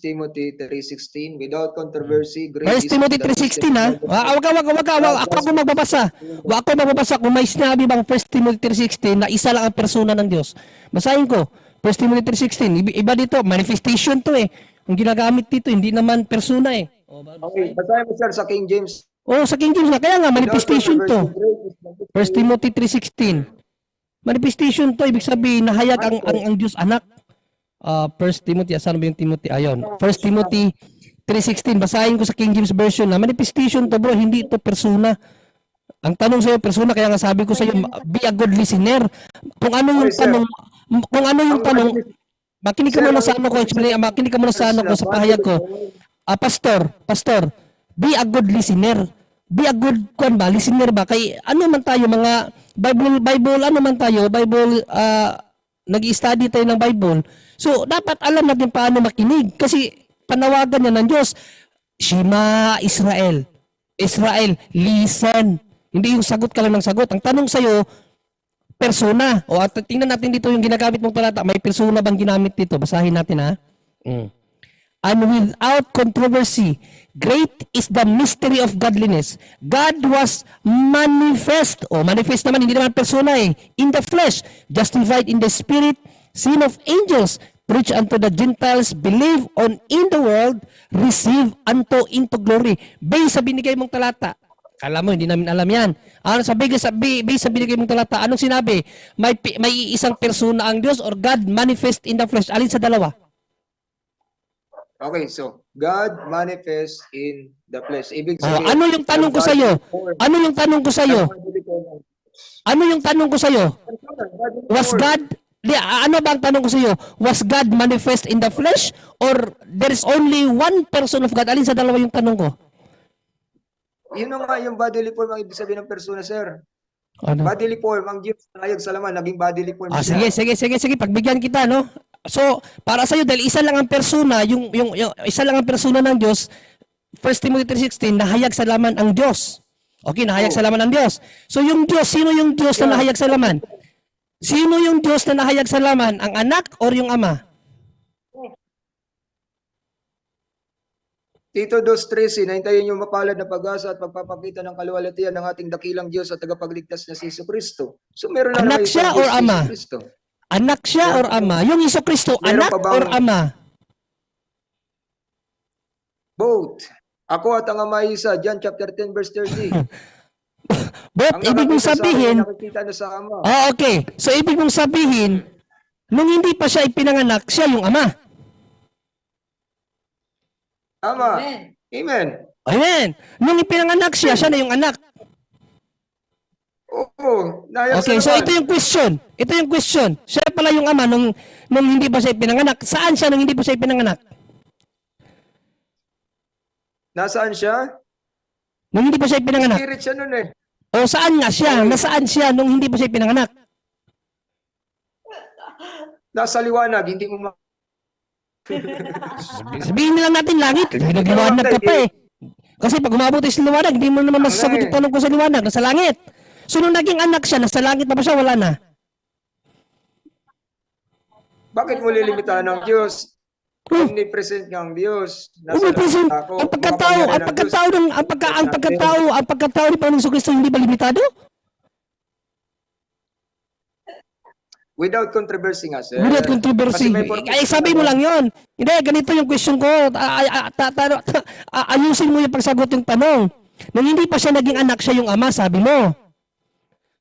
Timothy 3:16, without controversy, great 1 is Timothy the 3:16, ha? Wag ako magbabasa. Wag ako magbabasa kung may sinabi bang 1 Timothy 3:16 na isa lang ang persona ng Diyos. Basahin ko. 1 Timothy 3:16. Iba dito, manifestation to eh. Ang ginagamit dito, hindi naman persona eh. Okay, basahin mo, sir, sa King James. Oh, sa King James na, kaya nga, manifestation to. Without controversy, 1 Timothy 3:16. Manifestation to, ibig sabihin, nahayag ang Diyos anak. 1 Timothy, saan ba yung Timothy? Ayun. 1 Timothy 3:16. Basahin ko sa King James Version na manifestation to, bro, hindi ito persona. Ang tanong sa'yo, persona, kaya nga sabi ko sa'yo, be a good listener. Kung ano yung tanong, makinig ka muna sa ano ko, makinig ka muna sa ano ko, sa pahayag ko. Pastor, be a good listener. Be a good listener ba? Kay ano man tayo, mga Bible, ano man tayo, Bible, nag-i-study tayo ng Bible. So, dapat alam natin paano makinig. Kasi, panawagan niya ng Diyos, Shema Israel. Israel, listen. Hindi yung sagot ka lang ng sagot. Ang tanong sa'yo, persona. O, at tingnan natin dito yung ginagamit mong talata. May persona bang ginamit dito? Basahin natin, ha? And without controversy, great is the mystery of godliness. God was manifest. Manifest naman, hindi naman persona eh. In the flesh, justified in the spirit, seen of angels, preach unto the Gentiles, believe on in the world, receive unto into glory. Based sa binigay mong talata. Kala mo, hindi namin alam yan. Ano based sa binigay mong talata, anong sinabi? May isang persona ang Diyos or God manifest in the flesh. Alin sa dalawa? Okay, so God manifests in the flesh. Ibig sabihin, ano yung tanong ko sa iyo? Ano yung tanong ko sa iyo? Ano yung tanong ko sa iyo? Was God ano ba ang tanong ko sa iyo? Was God manifest in the flesh or there is only one person of God? Alin sa dalawa yung tanong ko? Yun na nga yung bodily form ang ibig sabihin ng persona, sir. Ano? Bodily form, ang Diyos nahayag sa laman, naging bodily form Sige, pagbigyan kita, no? So, para sa iyo dahil isa lang ang persona, yung isa lang ang persona ng Diyos, 1 Timothy 3:16, nahayag sa laman ang Diyos. Okay, nahayag sa laman ang Diyos. So, yung Diyos, sino yung Diyos na nahayag sa laman? Sino yung Diyos na nahayag sa laman? Ang anak or yung ama? Tito 2:13, nahintayin yung mapalad na pag-asa at pagpapakita ng kaluwalhatian ng ating dakilang Diyos at tagapagligtas na si Jesucristo. So meron na Anak naman siya isang or Diyos, ama? Jesucristo. Anak siya or ama? Yung Jesucristo, Meron anak pa bang- or ama? Both. Ako at ang ama ay isa, John chapter 10 verse 30. But Ang ibig mong nakakita sa akin, sabihin, nakikita na sa ama. okay. So ibig mong sabihin, nung hindi pa siya ipinanganak, siya yung ama. Ama. Amen. Amen. Amen. Nung ipinanganak siya, siya na yung anak. Oo. Nahayag Okay, sa so laman. ito yung question. Ito yung question. Siya pala yung ama nung hindi pa siya ipinanganak. Saan siya nung hindi pa siya ipinanganak? Nasaan siya? Nung hindi pa siya ipinanganak. Spirit siya nun eh. O saan nga siya? Nasaan siya nung hindi pa siya ipinanganak? Nasa liwanag, hindi mo Sabihin nilang natin langit. Nagliwanag ka pa eh. Kasi pag umabot tayo sa liwanag, hindi mo naman masasagot yung tanong ko sa liwanag. Nasa langit. So nung naging anak siya, nasa langit pa ba siya? Wala na. Bakit mo lilimitahan ng Diyos? Omnipresent nga ang Diyos. Nasa Present, lahat ako. ang pagkatao ni Panginoong Jesucristo hindi ba limitado? Without controversy nga, sir. Without controversy. Kasi may purpose Ay, sabi mo lang yon. Hindi, ganito yung question ko. Ayusin mo yung pagsagot yung tanong. Nung hindi pa siya naging anak, siya yung ama, sabi mo.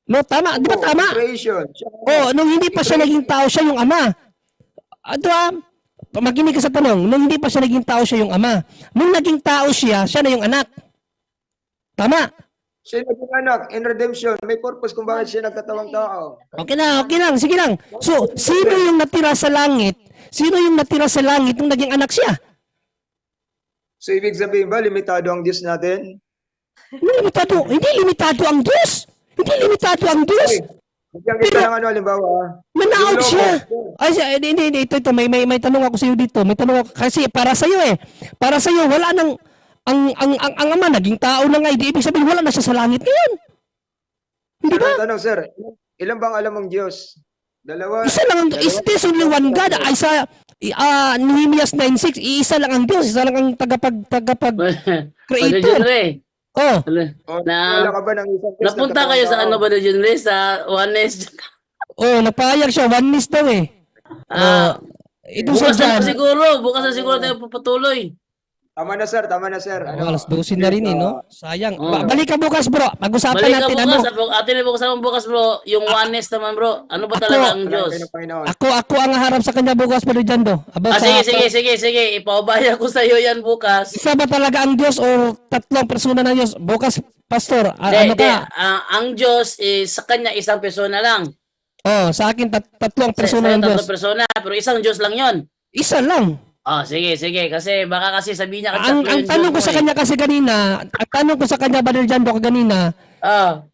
No, tama. Di ba tama? Creation. Oh, nung hindi pa siya naging tao, siya yung ama. Makinig ka sa tanong. Nung hindi pa siya naging tao, siya yung ama. Nung naging tao siya, siya na yung anak. Tama. Siya naging anak in redemption. May purpose kung bakit siya nagkatawang tao. Okay lang. Sige lang. So, sino yung natira sa langit? Sino yung natira sa langit nung naging anak siya? So, ibig sabihin ba, limitado ang Diyos natin? Hindi limitado ang Diyos. Hindi limitado ang Diyos. Bigyan kita ng ano, halimbawa. Manaog Yung siya. logo. Ay, hindi, ito, may tanong ako sa iyo dito. May tanong ako, kasi para sa iyo Para sa iyo, wala nang, ang ama, naging tao na nga, di ibig sabihin, wala na siya sa langit ngayon. Hindi ba? Tanong, sir, ilan bang alam mong Diyos? Dalawa? Isa lang ang, is this only one God? Ay sa, Nehemias 9:6, iisa lang ang Diyos, isa lang ang creator. Oh, Wala ka ba ng isang Diyos Napunta kayo sa ano ba na dyan, Liz? Sa oneness? napayag siya, oneness daw eh. Ito sa Bukas na John. siguro tayo papatuloy. Tama na, sir. Alas 12 na rin no? Sayang. Oh. Balik ka bukas bro. Pag-usapan Balik ka natin bukas, ano. atin na bukas bro, yung oneness naman bro. Ano ba talaga ang Diyos? Ako ang harap sa kanya bukas Brother Jando. Sige. Ipaubaya ko sa iyo yan bukas. Isa ba talaga ang Diyos o tatlong persona ng Diyos? Bukas, Pastor, ano Hindi. ka? Ang Diyos is sa kanya isang persona lang. Sa akin tatlong persona Sa ng Diyos. tatlong persona, pero isang Diyos lang yon. Isa lang. Sige. Kasi baka kasi sabihin niya Ang tanong ko sa kanya kasi kanina, Brother Jando kanina,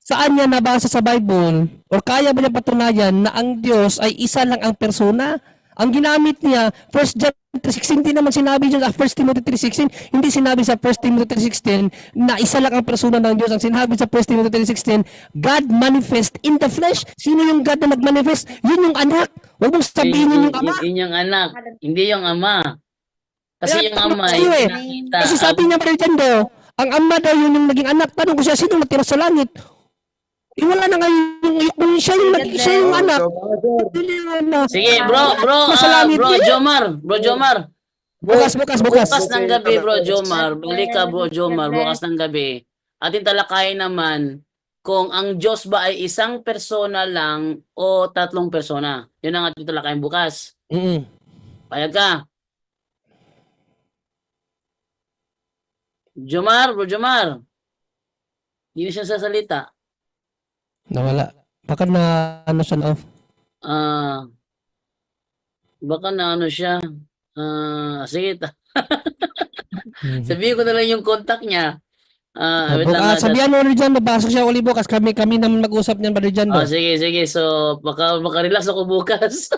saan niya nabasa sa Bible or kaya ba niya patunayan na ang Diyos ay isa lang ang persona? Ang ginamit niya, 1 John 3:16, hindi naman sinabi dyan sa 1 Timothy 3:16, hindi sinabi sa 1 Timothy 3:16 na isa lang ang persona ng Diyos. Ang sinabi sa 1 Timothy 3:16, God manifest in the flesh. Sino yung God na nag-manifest? Yun yung anak. Huwag mong sabihin yun yung ama. Yun yung anak, hindi yung ama. Kasi Kaya yung tanong ama ko ay sa'yo nakita. Kasi sabi niya Brother Jando, ang ama daw yun yung naging anak. Tanong ko siya, sino natira sa langit? Wala na nga yung siya yung anak. Sige, bro Jomar. Bukas. Bukas ng gabi, bro Jomar. Balik ka, bro Jomar. Bukas ng gabi. Atin talakayin naman kung ang Diyos ba ay isang persona lang o tatlong persona. Yun ang ating talakayin bukas. Payag ka. Bro Jomar. Hindi na siya sasalita. Nawala. Baka na ano siya na off. Baka na ano siya. Sige. Sabihin ko na lang yung contact niya. Wait lang. Sabihan mo rin dyan, nabasok siya uli bukas. Kami naman mag-usap niyan, Brother Jando. Sige. So, baka relax ako bukas.